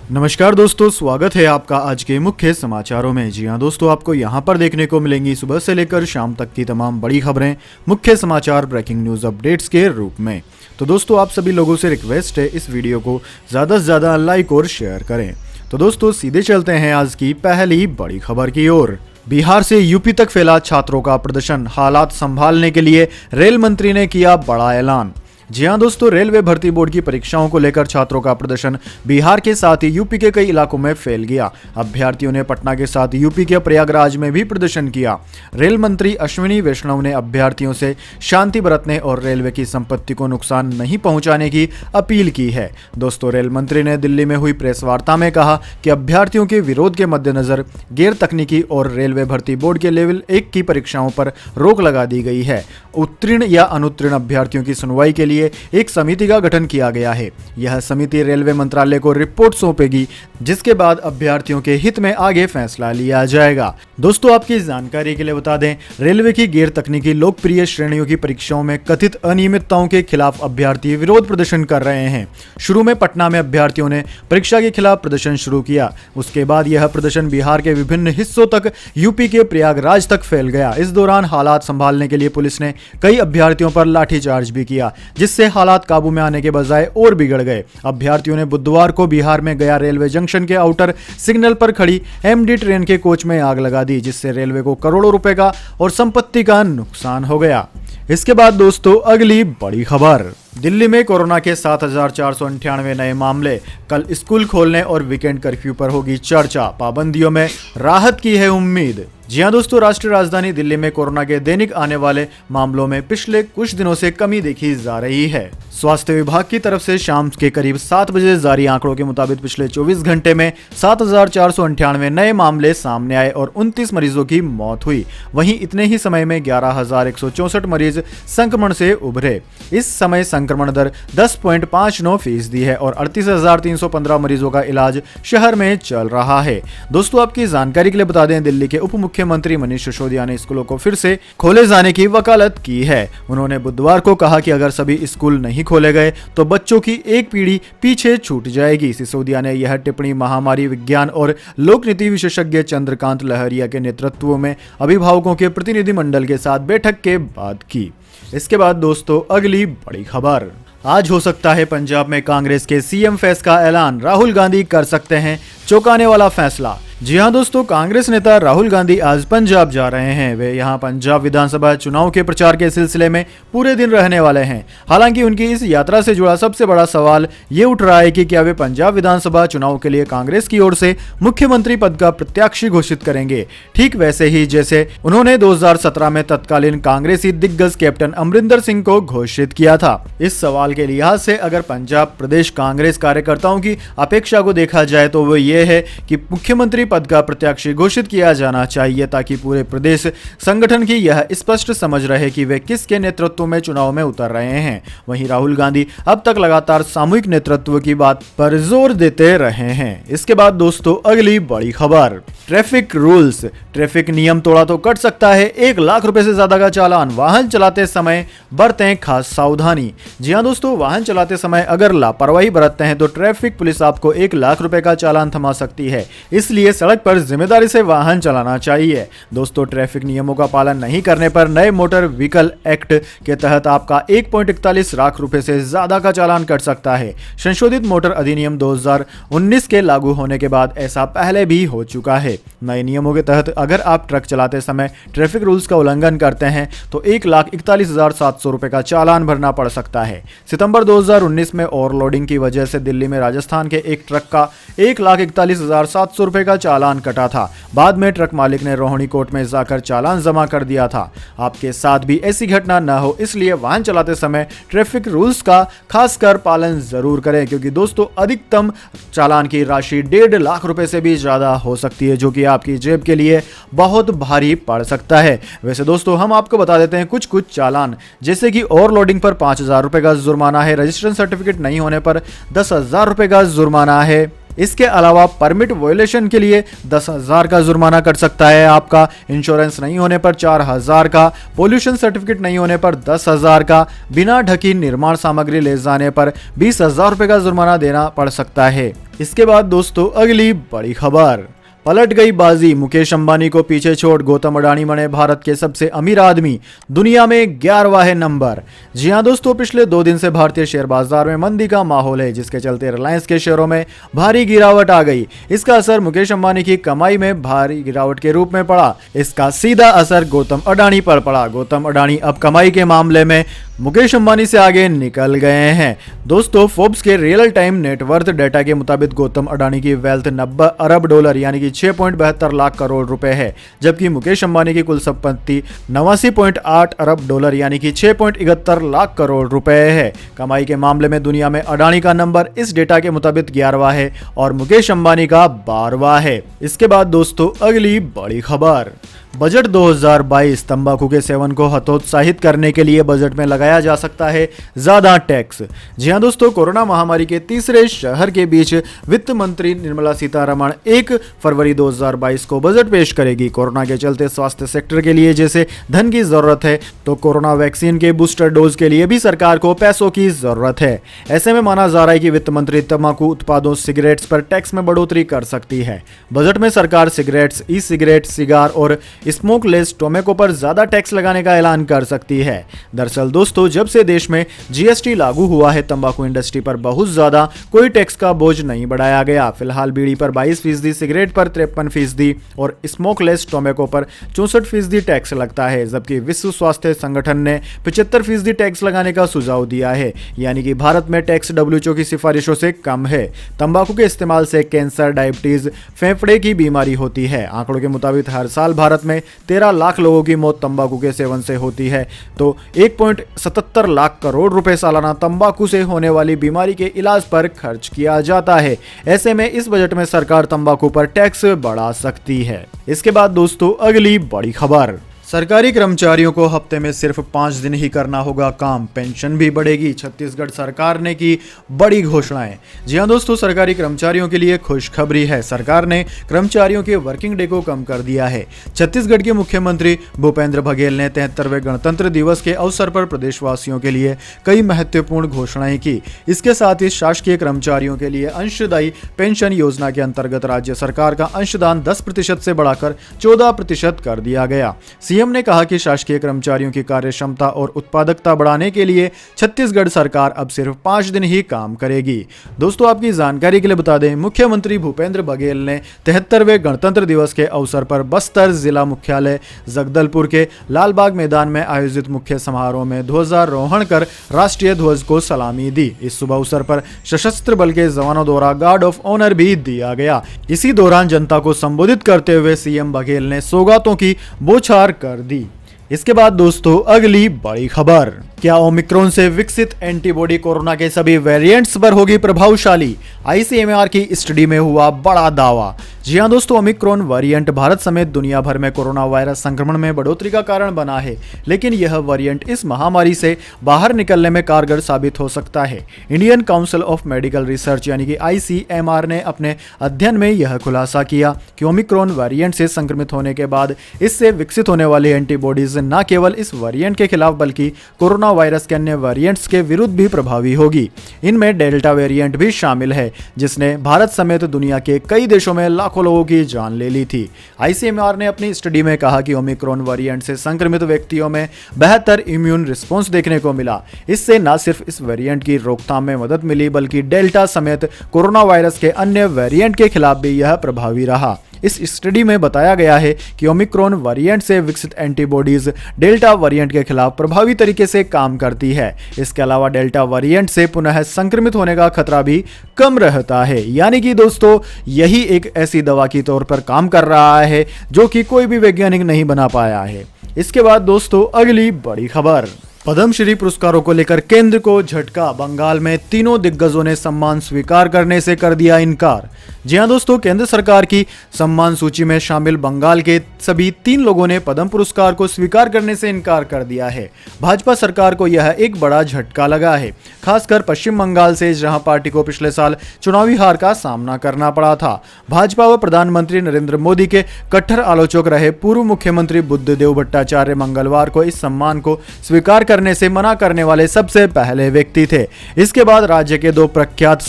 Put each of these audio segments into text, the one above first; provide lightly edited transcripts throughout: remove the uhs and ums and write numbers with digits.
नमस्कार दोस्तों, स्वागत है आपका आज के मुख्य समाचारों में। जी हां दोस्तों, आपको यहां पर देखने को मिलेंगी सुबह से लेकर शाम तक की तमाम बड़ी खबरें, मुख्य समाचार, ब्रेकिंग न्यूज़ अपडेट्स के रूप में। तो दोस्तों, आप सभी लोगों से रिक्वेस्ट है इस वीडियो को ज़्यादा से ज़्यादा लाइक और शेयर करें। तो दोस्तों, सीधे चलते हैं आज की पहली बड़ी खबर की ओर। बिहार से यूपी तक फैला छात्रों का प्रदर्शन, हालात संभालने के लिए रेल मंत्री ने किया बड़ा ऐलान। जी हां दोस्तों, रेलवे भर्ती बोर्ड की परीक्षाओं को लेकर छात्रों का प्रदर्शन बिहार के साथ ही यूपी के कई इलाकों में फैल गया। अभ्यर्थियों ने पटना के साथ यूपी के प्रयागराज में भी प्रदर्शन किया। रेल मंत्री अश्विनी वैष्णव ने अभ्यर्थियों से शांति बरतने और रेलवे की संपत्ति को नुकसान नहीं पहुंचाने की अपील की है। दोस्तों, रेल मंत्री ने दिल्ली में हुई प्रेस वार्ता में कहा कि अभ्यर्थियों के विरोध के मद्देनजर गैर तकनीकी और रेलवे भर्ती बोर्ड के लेवल 1 की परीक्षाओं पर रोक लगा दी गई है। उत्तीर्ण या अनुत्तीर्ण अभ्यर्थियों की सुनवाई के लिए एक समिति का गठन किया गया है। यह समिति रेलवे मंत्रालय को रिपोर्ट सौंपेगी, जिसके बाद अभ्यर्थियों के हित में आगे फैसला लिया जाएगा। दोस्तों, आपकी जानकारी के लिए बता दें, रेलवे की गैर तकनीकी लोकप्रिय श्रेणियों की परीक्षाओं में कथित अनियमितताओं के खिलाफ अभ्यर्थी विरोध प्रदर्शन कर रहे हैं। शुरू में पटना में अभ्यर्थियों ने परीक्षा के खिलाफ प्रदर्शन शुरू किया। उसके बाद यह प्रदर्शन बिहार के विभिन्न हिस्सों तक, यूपी के प्रयागराज तक फैल गया। इस दौरान हालात संभालने के लिए पुलिस ने कई अभ्यर्थियों पर लाठीचार्ज भी किया, जिससे हालात काबू में आने के बजाय और बिगड़ गए। अभ्यर्थियों ने बुधवार को बिहार में गया रेलवे जंक्शन के आउटर सिग्नल पर खड़ी एमडी ट्रेन के कोच में आग लगा दी, जिससे रेलवे को करोड़ों रुपए का और संपत्ति का नुकसान हो गया। इसके बाद दोस्तों, अगली बड़ी खबर। दिल्ली में कोरोना के 7,498 नए मामले। कल स्कूल खोलने और वीकेंड कर्फ्यू पर होगी चर्चा, पाबंदियों में राहत की है उम्मीद। जी हां दोस्तों, राष्ट्रीय राजधानी दिल्ली में कोरोना के दैनिक आने वाले मामलों में पिछले कुछ दिनों से कमी देखी जा रही है। स्वास्थ्य विभाग की तरफ से शाम के करीब 7 बजे जारी आंकड़ों के मुताबिक पिछले 24 घंटे में 7,498 नए मामले सामने आए और 29 मरीजों की मौत हुई। वहीं इतने ही समय में 11,164 मरीज संक्रमण से उभरे। इस समय संक्रमण दर 10.59% है और 38,315 मरीजों का इलाज शहर में चल रहा है। दोस्तों, आपकी जानकारी के लिए बता दें, दिल्ली के उप मुख्यमंत्री मनीष सिसोदिया ने स्कूलों को फिर से खोले जाने की वकालत की है। उन्होंने बुधवार को कहा कि अगर सभी स्कूल नहीं खोले गए तो बच्चों की एक पीढ़ी पीछे छूट जाएगी। सिसोदिया ने यह टिप्पणी महामारी विज्ञान और लोक नीति विशेषज्ञ चंद्रकांत लहरिया के नेतृत्व में अभिभावकों के प्रतिनिधिमंडल के साथ बैठक के बाद की। इसके बाद दोस्तों, अगली बड़ी खबर। आज हो सकता है पंजाब में कांग्रेस के सीएम फेस का ऐलान, राहुल गांधी कर सकते हैं चौंकाने वाला फैसला। जी हां दोस्तों, कांग्रेस नेता राहुल गांधी आज पंजाब जा रहे हैं। वे यहां पंजाब विधानसभा चुनाव के प्रचार के सिलसिले में पूरे दिन रहने वाले हैं। हालांकि उनकी इस यात्रा से जुड़ा सबसे बड़ा सवाल ये उठ रहा है कि क्या वे पंजाब विधानसभा चुनाव के लिए कांग्रेस की ओर से मुख्यमंत्री पद का प्रत्याशी घोषित करेंगे, ठीक वैसे ही जैसे उन्होंने 2017 में तत्कालीन कांग्रेसी दिग्गज कैप्टन अमरिंदर सिंह को घोषित किया था। इस सवाल के लिहाज से अगर पंजाब प्रदेश कांग्रेस कार्यकर्ताओं की अपेक्षा को देखा जाए तो वो ये है कि मुख्यमंत्री पद का प्रत्याशी घोषित किया जाना चाहिए, ताकि पूरे प्रदेश संगठन की यह स्पष्ट समझ रहे कि वे किसके नेतृत्व में चुनाव में उतर रहे हैं। वहीं राहुल गांधी अब तक लगातार सामूहिक नेतृत्व की बात पर जोर देते रहे हैं। इसके बाद दोस्तों, अगली बड़ी खबर। ट्रैफिक रूल्स, ट्रैफिक नियम तोड़ा तो कट सकता है 1 लाख रुपए से ज्यादा का चालान। वाहन चलाते समय बरतें खास सावधानी। जी हां दोस्तों, वाहन चलाते समय अगर लापरवाही बरतते हैं तो ट्रैफिक पुलिस आपको 1 लाख रुपए का चालान थमा सकती है। इसलिए सड़क पर जिम्मेदारी से वाहन चलाना चाहिए। दोस्तों, ट्रैफिक नियमों का पालन नहीं करने पर नए मोटर व्हीकल एक्ट के तहत आपका 1.41 लाख रुपए से ज्यादा का चालान कट सकता है। संशोधित मोटर अधिनियम 2019 के लागू होने के बाद ऐसा पहले भी हो चुका है। नए नियमों के तहत अगर आप ट्रक चलाते समय ट्रैफिक रूल्स का उल्लंघन करते हैं तो 1,41,700 रुपए का चालान भरना पड़ सकता है। सितंबर 2019 में ओवरलोडिंग की वजह से दिल्ली में राजस्थान के एक ट्रक का 1,41,700 रुपए का चालान कटा था। बाद में ट्रक मालिक ने रोहिणी कोर्ट में जाकर चालान जमा कर दिया था। आपके साथ भी ऐसी घटना न हो, इसलिए वाहन चलाते समय ट्रैफिक रूल्स का खासकर पालन जरूर करें, क्योंकि दोस्तों अधिकतम चालान की राशि 1.5 लाख रुपए से भी ज्यादा हो सकती है, जो कि आपकी जेब के लिए बहुत भारी पड़ सकता है। वैसे दोस्तों, हम आपको बता देते हैं कुछ चालान, जैसे कि ओवरलोडिंग पर 5,000 रुपए का जुर्माना है, रजिस्ट्रेशन सर्टिफिकेट नहीं होने पर 10,000 रुपए का जुर्माना है, इसके अलावा परमिट वायोलेशन के लिए 10,000 का जुर्माना कट सकता है आपका, इंश्योरेंस नहीं होने पर 4,000 का, पोल्यूशन सर्टिफिकेट नहीं होने पर 10,000 का, बिना ढकी निर्माण सामग्री ले जाने पर 20,000 रुपए का जुर्माना देना पड़ सकता है। इसके बाद दोस्तों अगली बड़ी खबर, पलट गई बाजी, मुकेश अंबानी को पीछे छोड़ गौतम अडानी बने भारत के सबसे अमीर आदमी, दुनिया में 11वां है नंबर। जी हां दोस्तों, पिछले 2 दिन से भारतीय शेयर बाजार में मंदी का माहौल है, जिसके चलते रिलायंस के शेयरों में भारी गिरावट आ गई। इसका असर मुकेश अंबानी की कमाई में भारी गिरावट के रूप में पड़ा। इसका सीधा असर गौतम अडानी पर पड़ा। गौतम अडानी अब कमाई के मामले में मुकेश अंबानी से आगे निकल गए हैं। दोस्तों, फोर्ब्स के रियल टाइम नेटवर्थ डेटा के मुताबिक गौतम अडानी की वेल्थ 90 अरब डॉलर यानी कि 6.72 लाख करोड़ रुपए है, जबकि मुकेश अंबानी की कुल संपत्ति 89.8 अरब डॉलर यानी कि 6.71 लाख करोड़ रुपए है। कमाई के मामले में दुनिया में अडानी का नंबर इस डेटा के मुताबिक 11वां है और मुकेश अंबानी का 12वां है। इसके बाद दोस्तों अगली बड़ी खबर, बजट 2022, तंबाकू के सेवन को हतोत्साहित करने के लिए बजट में लगाया जा सकता है ज्यादा टैक्स। जी हां दोस्तों, कोरोना महामारी के तीसरे शहर के बीच वित्त मंत्री निर्मला सीतारमण 1 फरवरी 2022 को बजट पेश करेगी। कोरोना के चलते स्वास्थ्य सेक्टर के लिए जैसे धन की जरूरत है, तो कोरोना वैक्सीन के बूस्टर डोज के लिए भी सरकार को पैसों की जरूरत है। ऐसे में माना जा रहा है कि वित्त मंत्री तंबाकू उत्पादों सिगरेट्स पर टैक्स में बढ़ोतरी कर सकती है। बजट में सरकार सिगरेट्स, ई सिगरेट, सिगार और स्मोकलेस टोबैको पर ज्यादा टैक्स लगाने का ऐलान कर सकती है। दरअसल दोस्तों, जब से देश में जीएसटी लागू हुआ है, तंबाकू इंडस्ट्री पर बहुत ज्यादा कोई टैक्स का बोझ नहीं बढ़ाया गया। फिलहाल बीड़ी पर 22%, सिगरेट पर 53% और स्मोकलेस टोबैको पर 64% टैक्स लगता है, जबकि विश्व स्वास्थ्य संगठन ने 75% टैक्स लगाने का सुझाव दिया है, यानी कि भारत में टैक्स डब्ल्यूएचओ की सिफारिशों से कम है। तंबाकू के इस्तेमाल से कैंसर, डायबिटीज, फेफड़े की बीमारी होती है। आंकड़ों के मुताबिक हर साल भारत में 13 लाख लोगों की मौत तंबाकू के सेवन से होती है, तो 1.77 लाख करोड़ रुपए सालाना तंबाकू से होने वाली बीमारी के इलाज पर खर्च किया जाता है। ऐसे में इस बजट में सरकार तंबाकू पर टैक्स बढ़ा सकती है। इसके बाद दोस्तों अगली बड़ी खबर, सरकारी कर्मचारियों को हफ्ते में सिर्फ 5 दिन ही करना होगा काम, पेंशन भी बढ़ेगी। छत्तीसगढ़ सरकार ने की बड़ी घोषणाएं। जी हां दोस्तों, सरकारी कर्मचारियों के लिए खुशखबरी है। सरकार ने कर्मचारियों के वर्किंग डे को कम कर दिया है। छत्तीसगढ़ के मुख्यमंत्री भूपेंद्र बघेल ने 73वें गणतंत्र दिवस के अवसर पर प्रदेशवासियों के लिए कई महत्वपूर्ण घोषणाएं की। इसके साथ ही शासकीय कर्मचारियों के लिए अंशदायी पेंशन योजना के अंतर्गत राज्य सरकार का अंशदान 10% से बढ़ाकर 14% कर दिया गया। सीएम ने कहा कि शासकीय कर्मचारियों की कार्य क्षमता और उत्पादकता बढ़ाने के लिए छत्तीसगढ़ सरकार अब सिर्फ 5 दिन ही काम करेगी। दोस्तों, आपकी जानकारी के लिए बता दें, मुख्यमंत्री भूपेंद्र बघेल ने 73वें गणतंत्र दिवस के अवसर पर बस्तर जिला मुख्यालय जगदलपुर के लालबाग मैदान में आयोजित मुख्य समारोह में ध्वजारोहण कर राष्ट्रीय ध्वज को सलामी दी। इस शुभ अवसर पर सशस्त्र बल के जवानों द्वारा गार्ड ऑफ ऑनर भी दिया गया। इसी दौरान जनता को संबोधित करते हुए सीएम बघेल ने सौगातों की बौछार कर दी। इसके बाद दोस्तों अगली बड़ी खबर, क्या ओमिक्रॉन से विकसित एंटीबॉडी कोरोना के सभी वेरिएंट्स पर होगी प्रभावशाली? आईसीएमआर की स्टडी में हुआ बड़ा दावा। जी हां दोस्तों, ओमिक्रॉन वेरिएंट भारत समेत दुनिया भर में कोरोना वायरस संक्रमण में बढ़ोतरी का कारण बना है, लेकिन यह वेरिएंट इस महामारी से बाहर निकलने में कारगर साबित हो सकता है। Indian council of medical research यानी कि आईसीएमआर ने अपने अध्ययन में यह खुलासा किया कि ओमिक्रॉन वेरिएंट से संक्रमित होने के बाद इससे विकसित होने वाली एंटीबॉडीज न केवल इस वेरिएंट के खिलाफ बल्कि कोरोना वायरस के अन्य वेरिएंट्स के विरुद्ध भी प्रभावी होगी। इनमें डेल्टा वेरिएंट भी शामिल है, जिसने भारत समेत दुनिया के कई देशों में लाखों लोगों की जान ले ली थी। आईसीएमआर ने अपनी स्टडी में कहा कि ओमिक्रॉन वेरिएंट से संक्रमित व्यक्तियों में बेहतर इम्यून रिस्पॉन्स देखने को मिला। इससे न सिर्फ इस वेरिएंट की रोकथाम में मदद मिली, बल्कि डेल्टा समेत कोरोना वायरस के अन्य वेरिएंट के खिलाफ भी यह प्रभावी रहा। इस स्टडी में बताया गया है कि ओमिक्रॉन वेरिएंट से विकसित एंटीबॉडीज डेल्टा वेरिएंट के खिलाफ प्रभावी तरीके से काम करती है। इसके अलावा डेल्टा वेरिएंट से पुनः संक्रमित होने का खतरा भी कम रहता है। यानी कि दोस्तों, यही एक ऐसी दवा की तौर पर काम कर रहा है जो कि कोई भी वैज्ञानिक नहीं बना पाया है। इसके बाद दोस्तों अगली बड़ी खबर, पद्मश्री पुरस्कारों को लेकर केंद्र को झटका। बंगाल में तीनों दिग्गजों ने सम्मान स्वीकार करने से कर दिया इनकार। जी हां दोस्तों, केंद्र सरकार की सम्मान सूची में शामिल बंगाल के सभी 3 लोगों ने पद्म पुरस्कार को स्वीकार करने से इनकार कर दिया है। भाजपा सरकार को यह एक बड़ा झटका लगा है, खासकर पश्चिम बंगाल से, जहां पार्टी को पिछले साल चुनावी हार का सामना करना पड़ा था। भाजपा व प्रधानमंत्री नरेंद्र मोदी के कट्टर आलोचक रहे पूर्व मुख्यमंत्री बुद्धदेव भट्टाचार्य मंगलवार को इस सम्मान को स्वीकार करने से मना करने वाले सबसे पहले व्यक्ति थे। इसके बाद राज्य के 2 प्रख्यात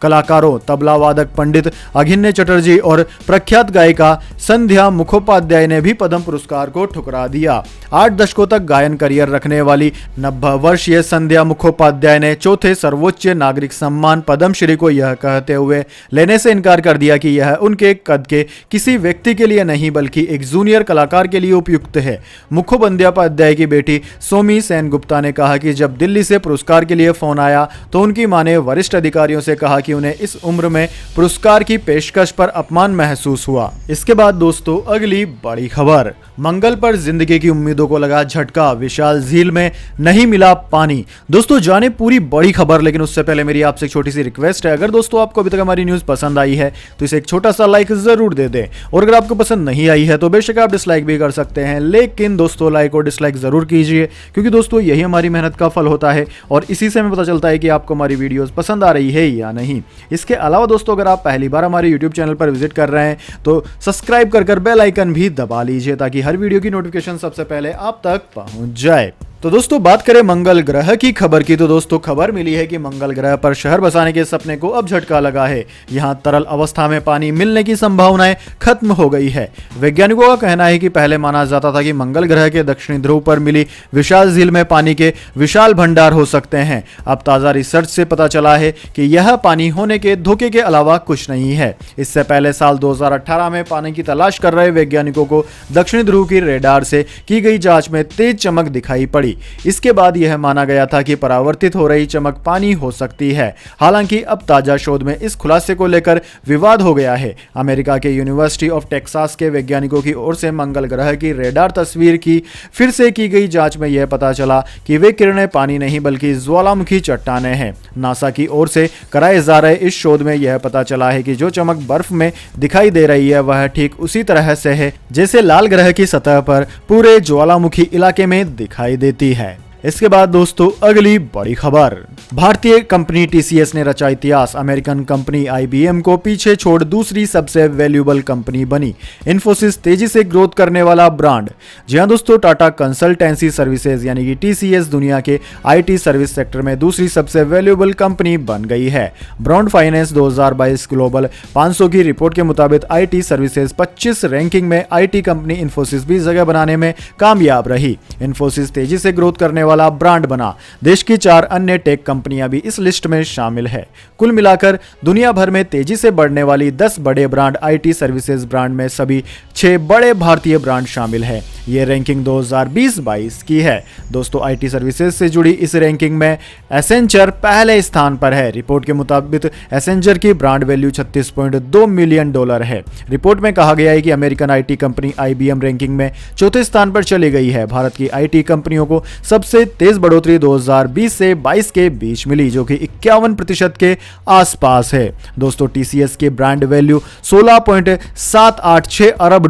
कलाकारों, तबला वादक पंडित अघिन्य चटर्जी और प्रख्यात गायिका संध्या मुखोपाध्याय ने भी पद्म पुरस्कार को ठुकरा दिया। 8 दशकों तक गायन करियर रखने वाली 90 वर्षीय संध्या मुखोपाध्याय ने चौथे सर्वोच्च नागरिक सम्मान पद्मश्री को यह कहते हुए लेने से इनकार कर दिया कि यह उनके कद के किसी व्यक्ति के लिए नहीं बल्कि एक जूनियर कलाकार के लिए उपयुक्त है। मुखोपाध्याय की बेटी सोमी सेन गुप्ता ने कहा कि जब दिल्ली से पुरस्कार के लिए फोन आया तो उनकी मां ने वरिष्ठ अधिकारियों से कहा कि उन्हें इस उम्र में पुरस्कार की पेशकश पर अपमान महसूस हुआ। इसके बाद दोस्तों अगली बड़ी खबर, मंगल पर जिंदगी की उम्मीदों को लगा झटका, विशाल झील में नहीं मिला पानी। दोस्तों जाने पूरी बड़ी खबर, लेकिन उससे पहले मेरी आपसे एक छोटी सी रिक्वेस्ट है, अगर दोस्तों आपको अभी तक हमारी न्यूज पसंद आई है तो इसे एक छोटा सा लाइक जरूर दे दें, और अगर आपको पसंद नहीं आई है तो बेशक आप डिसलाइक भी कर सकते हैं, लेकिन दोस्तों लाइक और डिसलाइक जरूर कीजिए, क्योंकि दोस्तों यही हमारी मेहनत का फल होता है और इसी से हमें पता चलता है कि आपको हमारी वीडियोस पसंद आ रही है या नहीं। इसके अलावा दोस्तों अगर आप पहली बार हमारे यूट्यूब चैनल पर विजिट कर रहे हैं तो सब्सक्राइब कर बेल आइकन भी दबा लीजिए ताकि हर वीडियो की नोटिफिकेशन सबसे पहले आप तक पहुंच जाए। तो दोस्तों बात करें मंगल ग्रह की खबर की, तो दोस्तों खबर मिली है कि मंगल ग्रह पर शहर बसाने के सपने को अब झटका लगा है। यहां तरल अवस्था में पानी मिलने की संभावनाएं खत्म हो गई है। वैज्ञानिकों का कहना है कि पहले माना जाता था कि मंगल ग्रह के दक्षिणी ध्रुव पर मिली विशाल झील में पानी के विशाल भंडार हो सकते हैं। अब ताजा रिसर्च से पता चला है कि यह पानी होने के धोखे के अलावा कुछ नहीं है। इससे पहले साल 2018 में पानी की तलाश कर रहे वैज्ञानिकों को दक्षिणी ध्रुव की रेडार से की गई जांच में तेज चमक दिखाई पड़ी। इसके बाद यह माना गया था कि परावर्तित हो रही चमक पानी हो सकती है। हालांकि अब ताजा शोध में इस खुलासे को लेकर विवाद हो गया है। अमेरिका के यूनिवर्सिटी ऑफ टेक्सास के वैज्ञानिकों की ओर से मंगल ग्रह की रेडार तस्वीर की फिर से की गई जांच में यह पता चला कि वे किरणें पानी नहीं बल्कि ज्वालामुखी चट्टानें हैं। नासा की ओर से कराए जा रहे इस शोध में यह पता चला है कि जो चमक बर्फ में दिखाई दे रही है वह ठीक उसी तरह से है जैसे लाल ग्रह की सतह पर पूरे ज्वालामुखी इलाके में दिखाई देती है। इसके बाद दोस्तों अगली बड़ी खबर, भारतीय कंपनी टीसीएस ने रचा इतिहास, अमेरिकन कंपनी आईबीएम को पीछे छोड़ दूसरी सबसे वैल्यूएबल कंपनी बनी। इन्फोसिस तेजी से ग्रोथ करने वाला ब्रांड। जी हां दोस्तों, टाटा कंसल्टेंसी सर्विसेज यानी कि टीसीएस दुनिया के आईटी सर्विस सेक्टर में दूसरी सबसे वैल्यूएबल कंपनी बन गई है। ब्रांड फाइनेंस 2022 ग्लोबल 500 की रिपोर्ट के मुताबिक आईटी सर्विसेज 25 रैंकिंग में आईटी कंपनी इन्फोसिस भी जगह बनाने में कामयाब रही। इन्फोसिस तेजी से ग्रोथ करने वाला ब्रांड बना। देश की 4 अन्य टेक कंपनियां भी इस लिस्ट में शामिल है। कुल मिलाकर दुनिया भर में तेजी से बढ़ने वाली 10 बड़े ब्रांड आईटी सर्विसेज ब्रांड में सभी 6 बड़े भारतीय ब्रांड शामिल है। ये रैंकिंग 2020-22 की है। दोस्तों आईटी सर्विसेज से जुड़ी इस रैंकिंग में एसेंचर पहले स्थान पर है। रिपोर्ट के मुताबिक एसेंचर की ब्रांड वैल्यू $36.2 मिलियन है। रिपोर्ट में कहा गया है कि American IT company IBM ranking में 4थे स्थान पर चली गई है। भारत की आईटी कंपनियों को सबसे तेज बढ़ोतरी 2020 से 22 के बीच मिली, जो कि 51% के आसपास है। दोस्तों टीसीएस की ब्रांड वैल्यू $16.786 अरब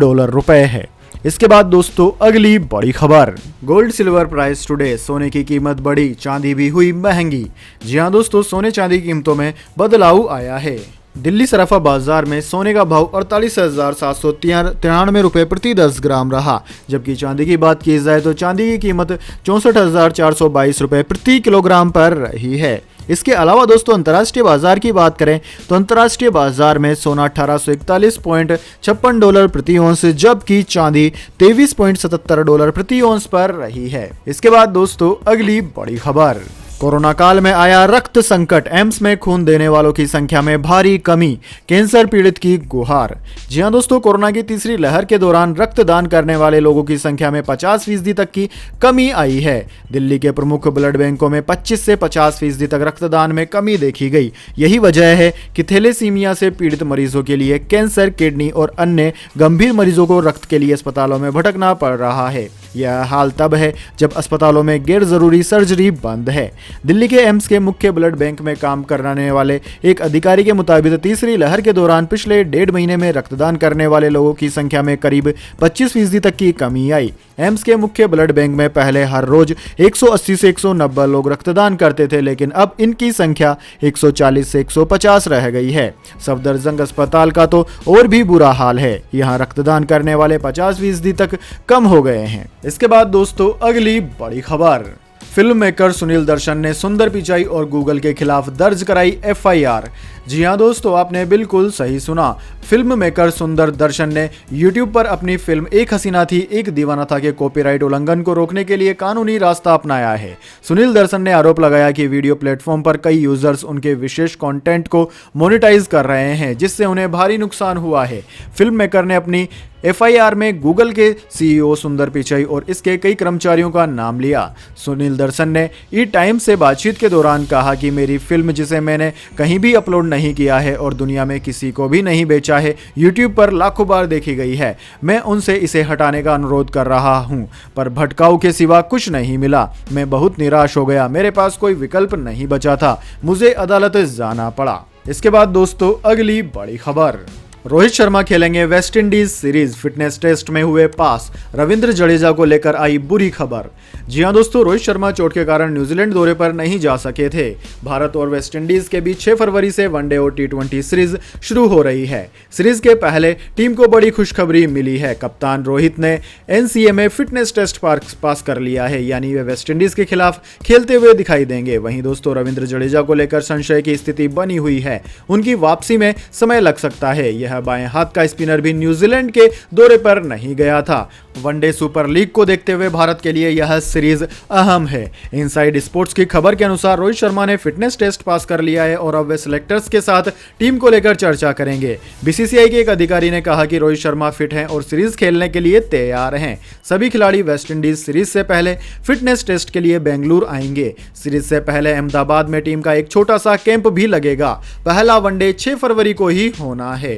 है। इसके बाद दोस्तों अगली बड़ी खबर, गोल्ड सिल्वर प्राइस टुडे, सोने की कीमत बढ़ी, चांदी भी हुई महंगी। जी हां दोस्तों, सोने चांदी की कीमतों में बदलाव आया है। दिल्ली सराफा बाजार में सोने का भाव 48,793 रुपये प्रति 10 ग्राम रहा, जबकि चांदी की बात की जाए तो चांदी की कीमत 64,422 रुपये प्रति किलोग्राम पर रही है। इसके अलावा दोस्तों अंतर्राष्ट्रीय बाजार की बात करें तो अंतर्राष्ट्रीय बाजार में सोना $1841.56 प्रति औंस, जबकि चांदी $23.77 प्रति औंस पर रही है। इसके बाद दोस्तों अगली बड़ी खबर, कोरोना काल में आया रक्त संकट, एम्स में खून देने वालों की संख्या में भारी कमी, कैंसर पीड़ित की गुहार। जी हां दोस्तों, कोरोना की तीसरी लहर के दौरान रक्तदान करने वाले लोगों की संख्या में 50% तक की कमी आई है। दिल्ली के प्रमुख ब्लड बैंकों में 25 से 50% तक रक्तदान में कमी देखी गई। यही वजह है कि थैलेसीमिया से पीड़ित मरीजों के लिए कैंसर, किडनी और अन्य गंभीर मरीजों को रक्त के लिए अस्पतालों में भटकना पड़ रहा है। यह हाल तब है जब अस्पतालों में गैर जरूरी सर्जरी बंद है। दिल्ली के एम्स के मुख्य ब्लड बैंक में काम करने वाले एक अधिकारी के मुताबिक तीसरी लहर के दौरान पिछले 1.5 महीने में रक्तदान करने वाले लोगों की संख्या में करीब 25% तक की कमी आई। एम्स के मुख्य ब्लड बैंक में पहले हर रोज 180 से 190 लोग रक्तदान करते थे, लेकिन अब इनकी संख्या 140 से 150 रह गई है। सफदरजंग अस्पताल का तो और भी बुरा हाल है, यहाँ रक्तदान करने वाले 50% तक कम हो गए हैं। इसके बाद दोस्तों अगली बड़ी खबर, फिल्म मेकर सुनील दर्शन ने सुंदर पिचाई और गूगल के खिलाफ दर्ज कराई FIR। जी हाँ दोस्तों, आपने बिल्कुल सही सुना। फिल्म मेकर सुंदर दर्शन ने YouTube पर अपनी फिल्म एक हसीना थी एक दीवाना था के कॉपीराइट उल्लंघन को रोकने के लिए कानूनी रास्ता अपनाया है। सुनील दर्शन ने आरोप लगाया कि वीडियो प्लेटफॉर्म पर कई यूजर्स उनके विशेष कंटेंट को मोनेटाइज कर रहे हैं, जिससे उन्हें भारी नुकसान हुआ है। फिल्म मेकर ने अपनी FIR में गूगल के CEO सुंदर पिचाई और इसके कई कर्मचारियों का नाम लिया। सुनील दर्शन ने E-टाइम्स से बातचीत के दौरान कहा कि मेरी फिल्म, जिसे मैंने कहीं भी अपलोड नहीं किया है और दुनिया में किसी को भी नहीं बेचा है, YouTube पर लाखों बार देखी गई है। मैं उनसे इसे हटाने का अनुरोध कर रहा हूं, पर भटकाऊ के सिवा कुछ नहीं मिला। मैं बहुत निराश हो गया, मेरे पास कोई विकल्प नहीं बचा था, मुझे अदालत जाना पड़ा। इसके बाद दोस्तों अगली बड़ी खबर, रोहित शर्मा खेलेंगे वेस्टइंडीज सीरीज, फिटनेस टेस्ट में हुए पास। रविंद्र जडेजा को लेकर आई बुरी खबर। जी हां दोस्तों, रोहित शर्मा चोट के कारण न्यूजीलैंड दौरे पर नहीं जा सके थे। भारत और वेस्टइंडीज के बीच 6 फरवरी से वनडे और T20 सीरीज शुरू हो रही है। सीरीज के पहले टीम को बड़ी खुशखबरी मिली है। कप्तान रोहित ने NCA में फिटनेस टेस्ट पास कर लिया है, यानी वे वेस्टइंडीज के खिलाफ खेलते हुए दिखाई देंगे। वहीं दोस्तों रविंद्र जडेजा को लेकर संशय की स्थिति बनी हुई है, उनकी वापसी में समय लग सकता है। यह बाएं हाथ का स्पिनर भी न्यूजीलैंड के दौरे पर नहीं गया था। वनडे सुपर लीग को देखते हुए भारत के लिए यह सीरीज अहम है। इनसाइड स्पोर्ट्स की खबर के अनुसार रोहित शर्मा ने फिटनेस टेस्ट पास कर लिया है और अब वे सिलेक्टर्स के साथ टीम को लेकर चर्चा करेंगे। BCCI के एक अधिकारी ने कहा कि रोहित शर्मा फिट हैं और सीरीज खेलने के लिए तैयार हैं। सभी खिलाड़ी वेस्टइंडीज सीरीज से पहले फिटनेस टेस्ट के लिए बेंगलुरु आएंगे। सीरीज से पहले अहमदाबाद में टीम का एक छोटा सा कैंप भी लगेगा। पहला वनडे 6 फरवरी को ही होना है।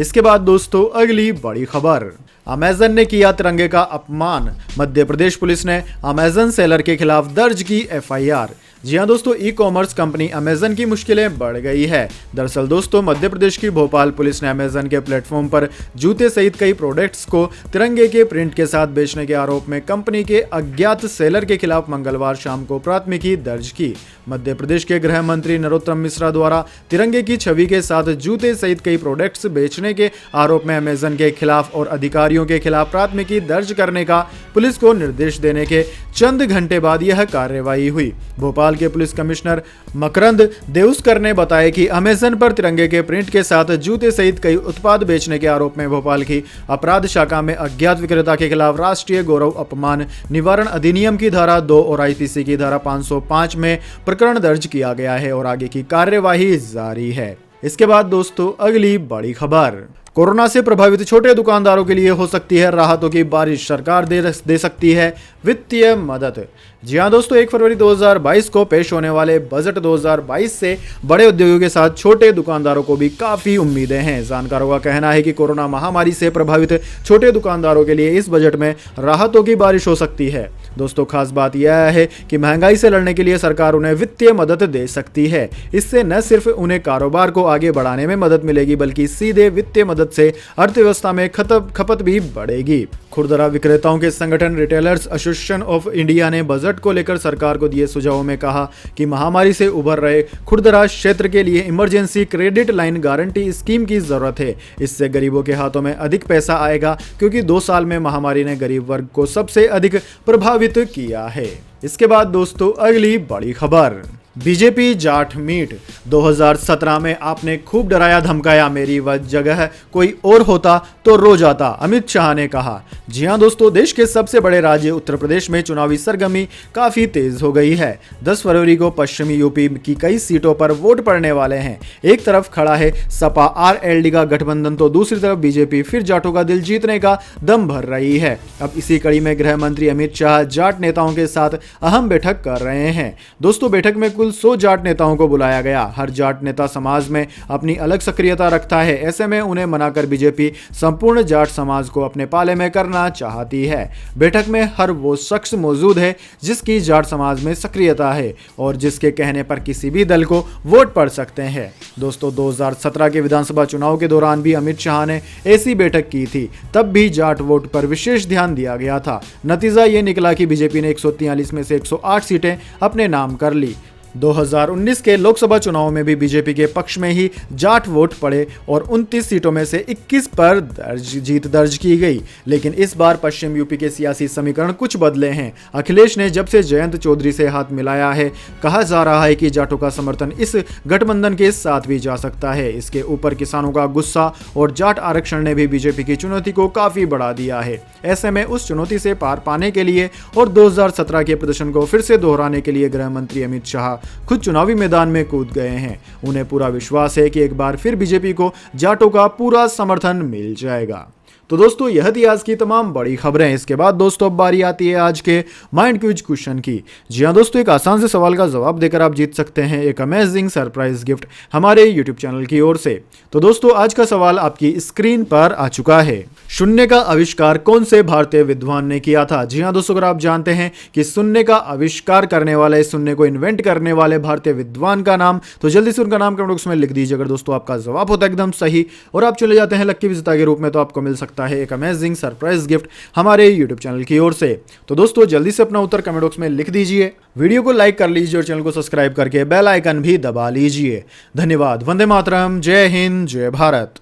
इसके बाद दोस्तों अगली बड़ी खबर, अमेजन ने किया तिरंगे का अपमान। मध्य प्रदेश पुलिस ने अमेजन सेलर के खिलाफ दर्ज की FIR। जी हाँ दोस्तों, ई-कॉमर्स कंपनी अमेजन की मुश्किलें बढ़ गई है। दरअसल दोस्तों मध्य प्रदेश की भोपाल पुलिस ने अमेजन के प्लेटफॉर्म पर जूते सहित कई प्रोडक्ट्स को तिरंगे के प्रिंट के साथ बेचने के आरोप में कंपनी के अज्ञात सेलर के खिलाफ मंगलवार शाम को प्राथमिकी दर्ज की। मध्य प्रदेश के गृह मंत्री नरोत्तम मिश्रा द्वारा तिरंगे की छवि के साथ जूते सहित कई प्रोडक्ट्स बेचने के आरोप में अमेजन के खिलाफ और अधिकारियों के खिलाफ प्राथमिकी दर्ज करने का पुलिस को निर्देश देने के चंद घंटे बाद यह कार्रवाई हुई। भोपाल के पुलिस कमिश्नर मकरंद देउस्कर ने बताया कि अमेजन पर तिरंगे के प्रिंट के साथ जूते सहित कई उत्पाद बेचने के आरोप में भोपाल की अपराध शाखा में अज्ञात विक्रेता के खिलाफ राष्ट्रीय गौरव अपमान निवारण अधिनियम की धारा 2 और IPC की धारा 505 में प्रकरण दर्ज किया गया है और आगे की कार्यवाही जारी है। इसके बाद दोस्तों अगली बड़ी खबर, कोरोना से प्रभावित छोटे दुकानदारों के लिए हो सकती है राहतों की बारिश, सरकार दे सकती है वित्तीय मदद। जी हाँ दोस्तों, 1 फरवरी 2022 को पेश होने वाले बजट 2022 से बड़े उद्योगों के साथ छोटे दुकानदारों को भी काफ़ी उम्मीदें हैं। जानकारों का कहना है कि कोरोना महामारी से प्रभावित छोटे दुकानदारों के लिए इस बजट में राहतों की बारिश हो सकती है। दोस्तों खास बात यह है कि महंगाई से लड़ने के लिए सरकार उन्हें वित्तीय मदद दे सकती है। इससे न सिर्फ उन्हें कारोबार को आगे बढ़ाने में मदद मिलेगी, बल्कि सीधे वित्तीय मदद से अर्थव्यवस्था में खपत भी बढ़ेगी। खुदरा विक्रेताओं के संगठन रिटेलर्स एसोसिएशन ऑफ इंडिया ने बजट को लेकर सरकार को दिए सुझावों में कहा कि महामारी से उभर रहे खुदरा क्षेत्र के लिए emergency credit line guarantee scheme की जरूरत है। इससे गरीबों के हाथों में अधिक पैसा आएगा, क्योंकि 2 साल में महामारी ने गरीब वर्ग को सबसे अधिक प्रभावित किया है। इसके बाद दोस्तों अगली बड़ी खबर, बीजेपी जाट मीट। 2017 में आपने खूब डराया धमकाया, मेरी वह जगह कोई और होता तो रो जाता, अमित शाह ने कहा। जी हां दोस्तों, देश के सबसे बड़े राज्य उत्तर प्रदेश में चुनावी सरगर्मी काफी तेज हो गई है। 10 फरवरी को पश्चिमी यूपी की कई सीटों पर वोट पड़ने वाले हैं। एक तरफ खड़ा है सपा RLD का गठबंधन, तो दूसरी तरफ बीजेपी फिर जाटों का दिल जीतने का दम भर रही है। अब इसी कड़ी में गृह मंत्री अमित शाह जाट नेताओं के साथ अहम बैठक कर रहे हैं। दोस्तों बैठक में कुल 100 जाट नेताओं को बुलाया गया। हर जाट नेता समाज में अपनी अलग सक्रियता रखता है, ऐसे में उन्हें मनाकर बीजेपी संपूर्ण जाट समाज को अपने पाले में करना चाहती है। बैठक में हर वो शख्स मौजूद है जिसकी जाट समाज में सक्रियता है और जिसके कहने पर किसी भी दल को वोट पड़ सकते हैं। दोस्तों, 2017 के विधानसभा चुनाव के दौरान भी अमित शाह ने ऐसी बैठक की थी, तब भी जाट वोट पर विशेष ध्यान दिया गया था। नतीजा ये निकला कि बीजेपी ने 143 में से 108 सीटें अपने नाम कर ली। 2019 के लोकसभा चुनाव में भी बीजेपी के पक्ष में ही जाट वोट पड़े और 29 सीटों में से 21 पर जीत दर्ज की गई। लेकिन इस बार पश्चिम यूपी के सियासी समीकरण कुछ बदले हैं। अखिलेश ने जब से जयंत चौधरी से हाथ मिलाया है, कहा जा रहा है कि जाटों का समर्थन इस गठबंधन के साथ भी जा सकता है। इसके ऊपर किसानों का गुस्सा और जाट आरक्षण ने भी बीजेपी की चुनौती को काफी बढ़ा दिया है। ऐसे में उस चुनौती से पार पाने के लिए और 2017 के प्रदर्शन को फिर से दोहराने के लिए गृह मंत्री अमित शाह खुद चुनावी मैदान में कूद गए हैं। उन्हें पूरा विश्वास है कि एक बार फिर बीजेपी को जाटों का पूरा समर्थन मिल जाएगा। तो दोस्तों, यह थी आज की तमाम बड़ी खबरें। इसके बाद दोस्तों अब बारी आती है आज के माइंड क्विज क्वेश्चन की। जी हाँ दोस्तों, एक आसान से सवाल का जवाब देकर आप जीत सकते हैं एक अमेजिंग सरप्राइज गिफ्ट हमारे यूट्यूब चैनल की ओर से। तो दोस्तों, आज का सवाल आपकी स्क्रीन पर आ चुका है। शून्य का आविष्कार कौन से भारतीय विद्वान ने किया था? जी हाँ दोस्तों, अगर आप जानते हैं कि शून्य का आविष्कार करने वाले, शून्य को इन्वेंट करने वाले भारतीय विद्वान का नाम, तो जल्दी से उनका नाम कमेंट बॉक्स में लिख दीजिए। अगर दोस्तों आपका जवाब होता है एकदम सही और आप चले जाते हैं लक्की विजेता के रूप में, तो आपको मिल सकता है एक अमेजिंग सरप्राइज गिफ्ट हमारे यूट्यूब चैनल की ओर से। तो दोस्तों जल्दी से अपना उत्तर कमेंट बॉक्स में लिख दीजिए, वीडियो को लाइक कर लीजिए और चैनल को सब्सक्राइब करके बेल आइकन भी दबा लीजिए। धन्यवाद। वंदे मातरम। जय हिंद, जय भारत।